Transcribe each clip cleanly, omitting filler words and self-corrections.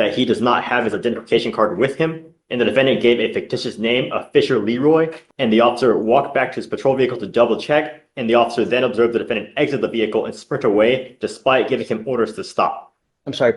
that he does not have his identification card with him, and the defendant gave a fictitious name of Fisher Leroy, and the officer walked back to his patrol vehicle to double check, and the officer then observed the defendant exit the vehicle and sprint away despite giving him orders to stop.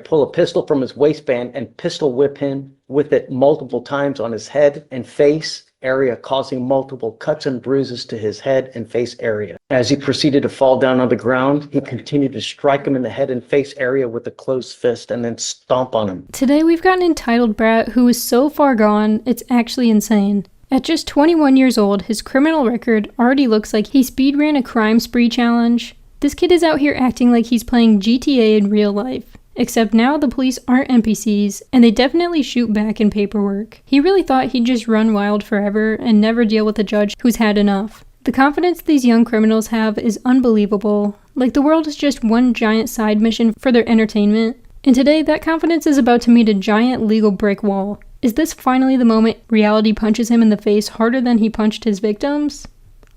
Pull a pistol from his waistband and pistol whip him with it multiple times on his head and face area, causing multiple cuts and bruises to his head and face area. As he proceeded to fall down on the ground, he continued to strike him in the head and face area with a closed fist and then stomp on him. Today we've got an entitled brat who is so far gone, it's actually insane. At just 21 years old, his criminal record already looks like he speed ran a crime spree challenge. This kid is out here acting like he's playing GTA in real life. Except now the police aren't NPCs, and they definitely shoot back in paperwork. He really thought he'd just run wild forever and never deal with a judge who's had enough. The confidence these young criminals have is unbelievable. Like the world is just one giant side mission for their entertainment. And today, that confidence is about to meet a giant legal brick wall. Is this finally the moment reality punches him in the face harder than he punched his victims?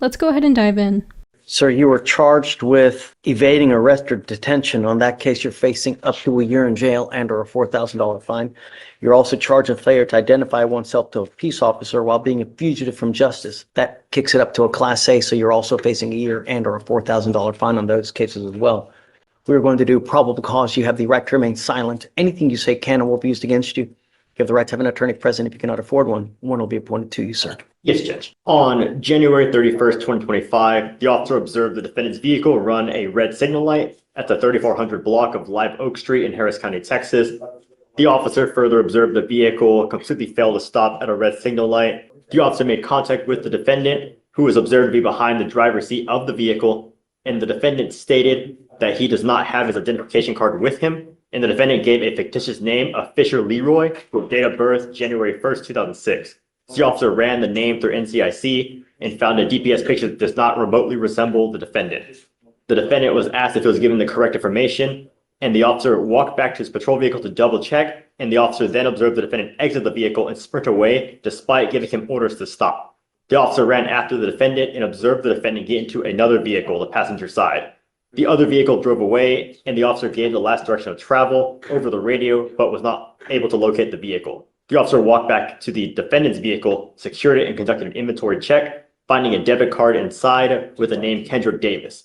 Let's go ahead and dive in. Sir, you were charged with evading arrest or detention. On that case, you're facing up to a year in jail and or a $4,000 fine. You're also charged with failure to identify oneself to a peace officer while being a fugitive from justice. That kicks it up to a Class A, so you're also facing a year and or a $4,000 fine on those cases as well. We're going to do probable cause. You have the right to remain silent. Anything you say can and will be used against you. You have the right to have an attorney present if you cannot afford one. One will be appointed to you, sir. Yes, Judge. On January 31st, 2025, the officer observed the defendant's vehicle run a red signal light at the 3400 block of Live Oak Street in Harris County, Texas. The officer further observed the vehicle completely fail to stop at a red signal light. The officer made contact with the defendant, who was observed to be behind the driver's seat of the vehicle, and the defendant stated that he does not have his identification card with him, and the defendant gave a fictitious name of Fisher Leroy, with date of birth January 1st, 2006. The officer ran the name through NCIC and found a DPS picture that does not remotely resemble the defendant. The defendant was asked if he was given the correct information, and the officer walked back to his patrol vehicle to double check, and the officer then observed the defendant exit the vehicle and sprint away despite giving him orders to stop. The officer ran after the defendant and observed the defendant get into another vehicle, the passenger side. The other vehicle drove away, and the officer gave the last direction of travel over the radio, but was not able to locate the vehicle. The officer walked back to the defendant's vehicle, secured it, and conducted an inventory check, finding a debit card inside with the name Kendrick Davis.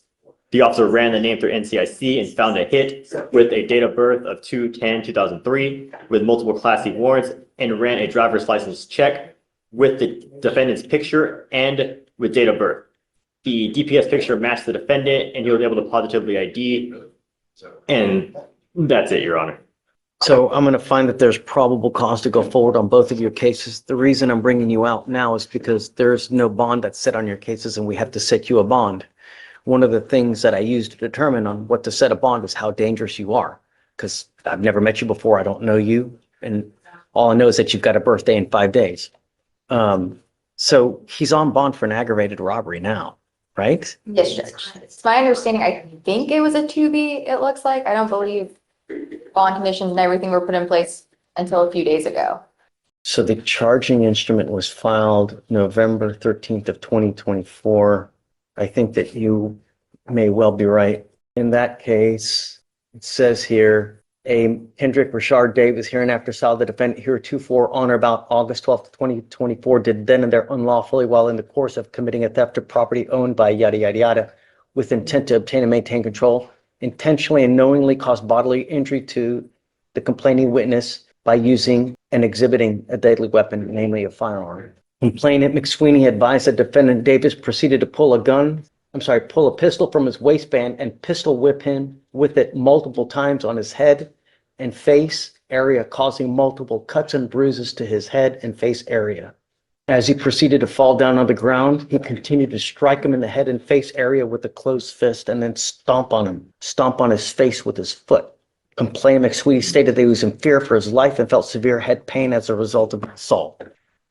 The officer ran the name through NCIC and found a hit with a date of birth of 2/10/2003 with multiple Class C warrants, and ran a driver's license check with the defendant's picture and with date of birth. The DPS picture matched the defendant, and he was able to positively ID, and that's it, Your Honor. So I'm going to find that there's probable cause to go forward on both of your cases. The reason I'm bringing you out now is because there's no bond that's set on your cases, and we have to set you a bond. One of the things that I use to determine on what to set a bond is how dangerous you are, because I've never met you before. I don't know you, and all I know is that you've got a birthday in 5 days. So he's on bond for an aggravated robbery now, right? Yes, Judge. It's my understanding, I think it was a 2B, it looks like. I don't believe bond conditions and everything were put in place until a few days ago. So the charging instrument was filed November 13th of 2024. I think that you may well be right. In that case, it says here, a Kendrick Rashard Davis hereinafter saw the defendant heretofore on or about August 12th, 2024 did then and there unlawfully while in the course of committing a theft of property owned by yada yada yada with intent to obtain and maintain control, intentionally and knowingly caused bodily injury to the complaining witness by using and exhibiting a deadly weapon, namely a firearm. Complainant McSweeney advised that defendant Davis proceeded to pull a pistol from his waistband and pistol whip him with it multiple times on his head and face area, causing multiple cuts and bruises to his head and face area. As he proceeded to fall down on the ground, he continued to strike him in the head and face area with a closed fist and then stomp on his face with his foot. Complainant McSweeney stated that he was in fear for his life and felt severe head pain as a result of the assault.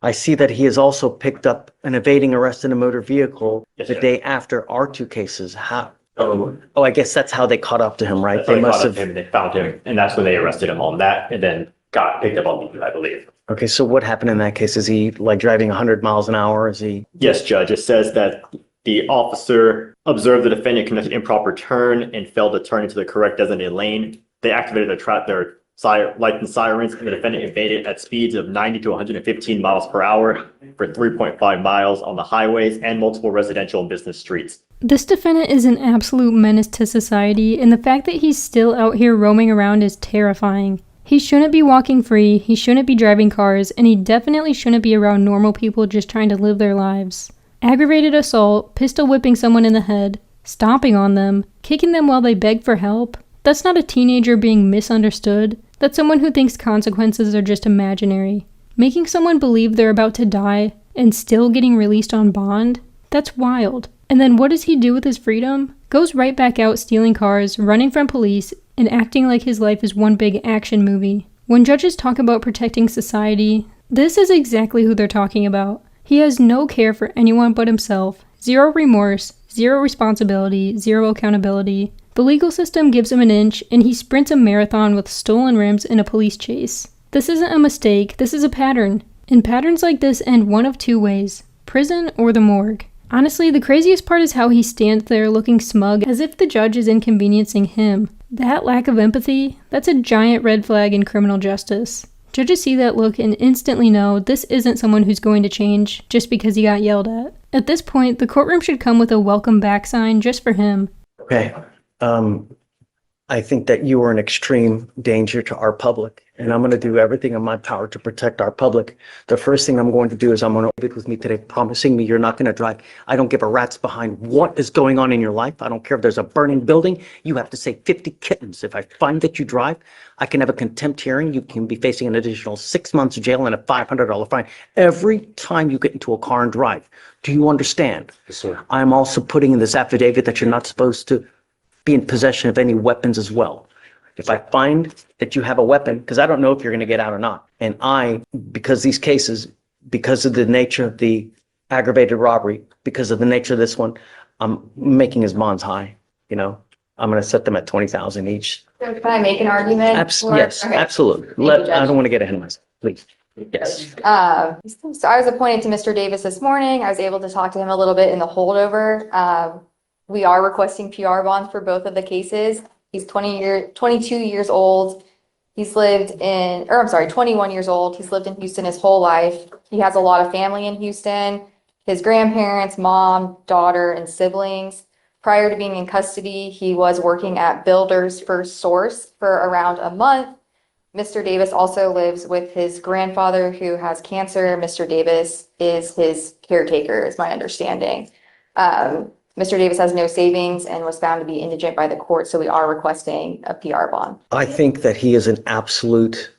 I see that he has also picked up an evading arrest in a motor vehicle the day after our two cases. How? Oh, I guess that's how they caught up to him, right? They must have him. They found him, and that's when they arrested him on that, and then got picked up on me, I believe. Okay, so what happened in that case? Is he like driving 100 miles an hour? Is he? Yes, Judge. It says that the officer observed the defendant conduct an improper turn and failed to turn into the correct designated lane. They activated their lights and sirens, and the defendant evaded at speeds of 90 to 115 miles per hour for 3.5 miles on the highways and multiple residential and business streets. This defendant is an absolute menace to society, and the fact that he's still out here roaming around is terrifying. He shouldn't be walking free, he shouldn't be driving cars, and he definitely shouldn't be around normal people just trying to live their lives. Aggravated assault, pistol whipping someone in the head, stomping on them, kicking them while they beg for help. That's not a teenager being misunderstood. That's someone who thinks consequences are just imaginary. Making someone believe they're about to die and still getting released on bond? That's wild. And then what does he do with his freedom? Goes right back out stealing cars, running from police, and acting like his life is one big action movie. When judges talk about protecting society, this is exactly who they're talking about. He has no care for anyone but himself, zero remorse, zero responsibility, zero accountability. The legal system gives him an inch, and he sprints a marathon with stolen rims in a police chase. This isn't a mistake, this is a pattern. And patterns like this end one of two ways: prison or the morgue. Honestly, the craziest part is how he stands there looking smug as if the judge is inconveniencing him. That lack of empathy, that's a giant red flag in criminal justice. Judges see that look and instantly know this isn't someone who's going to change just because he got yelled at. At this point, the courtroom should come with a welcome back sign just for him. Okay. I think that you are an extreme danger to our public, and I'm going to do everything in my power to protect our public. The first thing I'm going to do is I'm going to be with me today, promising me you're not going to drive. I don't give a rat's behind what is going on in your life. I don't care if there's a burning building. You have to say 50 kittens. If I find that you drive, I can have a contempt hearing. You can be facing an additional 6 months jail and a $500 fine every time you get into a car and drive. Do you understand? Yes, sir. I'm also putting in this affidavit that you're not supposed to be in possession of any weapons as well. If I find that you have a weapon, because I don't know if you're going to get out or not, and because these cases, because of the nature of the aggravated robbery, because of the nature of this one, I'm making his bonds high, I'm going to set them at 20,000 each. So can I make an argument? Yes, Okay. absolutely. you, Judge. I don't want to get ahead of myself, please. Yes. So I was appointed to Mr. Davis this morning. I was able to talk to him a little bit in the holdover. We are requesting PR bonds for both of the cases. He's 22 years old. 21 years old. He's lived in Houston his whole life. He has a lot of family in Houston. His grandparents, mom, daughter, and siblings. Prior to being in custody, he was working at Builders First Source for around a month. Mr. Davis also lives with his grandfather who has cancer. Mr. Davis is his caretaker, is my understanding. Mr. Davis has no savings and was found to be indigent by the court, so we are requesting a PR bond. I think that he is an absolute,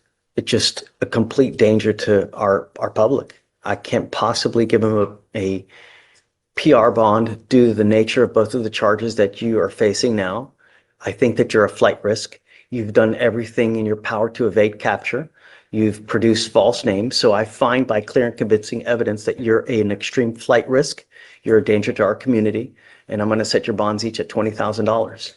just a complete danger to our public. I can't possibly give him a PR bond due to the nature of both of the charges that you are facing now. I think that you're a flight risk. You've done everything in your power to evade capture. You've produced false names. So I find by clear and convincing evidence that you're an extreme flight risk. You're a danger to our community. And I'm going to set your bonds each at $20,000.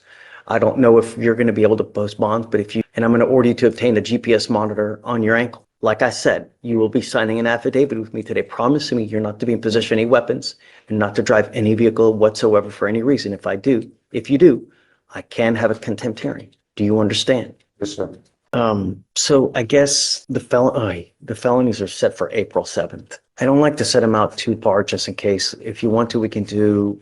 I don't know if you're going to be able to post bonds, but and I'm going to order you to obtain a GPS monitor on your ankle. Like I said, you will be signing an affidavit with me today, promising me you're not to be in possession of any weapons and not to drive any vehicle whatsoever for any reason. If you do, I can have a contempt hearing. Do you understand? Yes, sir. So I guess the felonies are set for April 7th. I don't like to set them out too far just in case. If you want to, we can do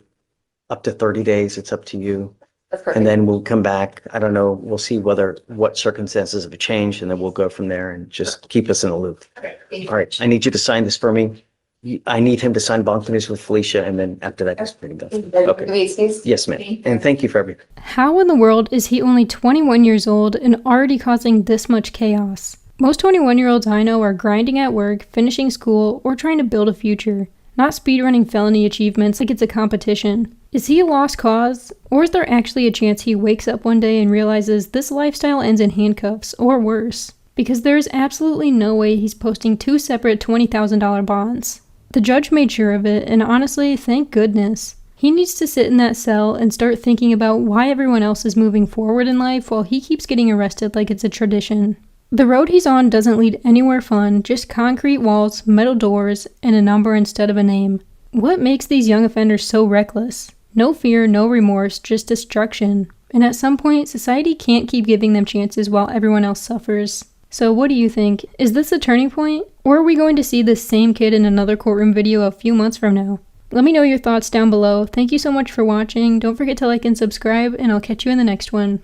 up to 30 days. It's up to you. That's perfect. And then we'll come back. I don't know. We'll see what circumstances have changed, and then we'll go from there and just keep us in the loop. Okay, thank you. All right. I need you to sign this for me. I need him to sign bond finish with Felicia, and then after that, just pretty done. Okay. Can we excuse? Yes, ma'am. And thank you for everything. How in the world is he only 21 years old and already causing this much chaos? Most 21-year-olds I know are grinding at work, finishing school, or trying to build a future, not speedrunning felony achievements like it's a competition. Is he a lost cause? Or is there actually a chance he wakes up one day and realizes this lifestyle ends in handcuffs, or worse? Because there is absolutely no way he's posting two separate $20,000 bonds. The judge made sure of it, and honestly, thank goodness. He needs to sit in that cell and start thinking about why everyone else is moving forward in life while he keeps getting arrested like it's a tradition. The road he's on doesn't lead anywhere fun, just concrete walls, metal doors, and a number instead of a name. What makes these young offenders so reckless? No fear, no remorse, just destruction. And at some point, society can't keep giving them chances while everyone else suffers. So what do you think? Is this a turning point? Or are we going to see this same kid in another courtroom video a few months from now? Let me know your thoughts down below. Thank you so much for watching. Don't forget to like and subscribe, and I'll catch you in the next one.